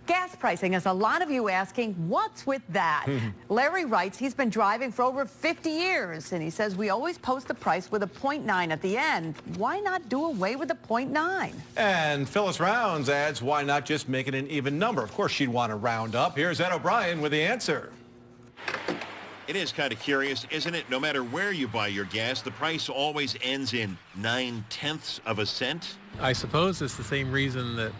Gas pricing has a lot of you asking, what's with that? Larry writes he's been driving for over 50 years, and he says we always post the price with a 0.9 at the end. Why not do away with the 0.9? And Phyllis Rounds adds, why not just make it an even number? Of course, she'd want to round up. Here's Ed O'Brien with the answer. It is kind of curious, isn't it? No matter where you buy your gas, the price always ends in 9/10 of a cent. I suppose it's the same reason that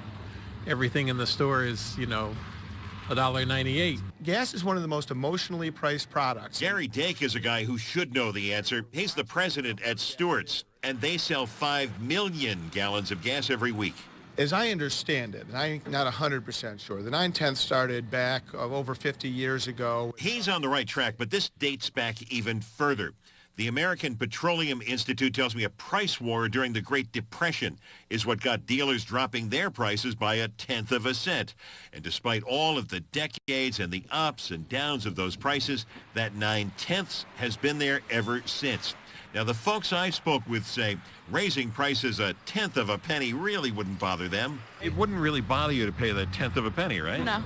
everything in the store is, $1.98. Gas is one of the most emotionally priced products. Gary Dake is a guy who should know the answer. He's the president at Stewart's, and they sell 5 million gallons of gas every week. As I understand it, and I'm not 100% sure, the 9/10 started back over 50 years ago. He's on the right track, but this dates back even further. The American Petroleum Institute tells me a price war during the Great Depression is what got dealers dropping their prices by 1/10 of a cent. And despite all of the decades and the ups and downs of those prices, that 9/10 has been there ever since. Now, the folks I spoke with say raising prices 1/10 of a penny really wouldn't bother them. It wouldn't really bother you to pay the 1/10 of a penny, right? No.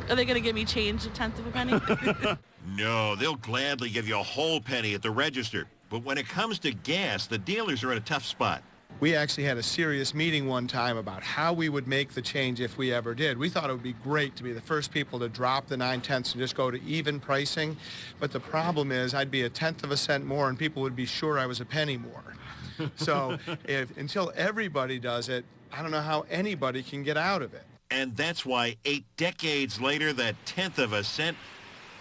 Are they going to give me change a 1/10 of a penny? No, they'll gladly give you a whole penny at the register. But when it comes to gas, the dealers are in a tough spot. We actually had a serious meeting one time about how we would make the change if we ever did. We thought it would be great to be the first people to drop the 9/10 and just go to even pricing. But the problem is I'd be 1/10 of a cent more and people would be sure I was a penny more. So until everybody does it, I don't know how anybody can get out of it. And that's why 8 decades later, that 1/10 of a cent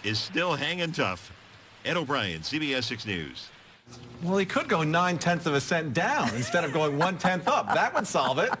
is still hanging tough. Ed O'Brien, CBS 6 News. Well, he could go 9/10 of a cent down instead of going 1/10 up. That would solve it.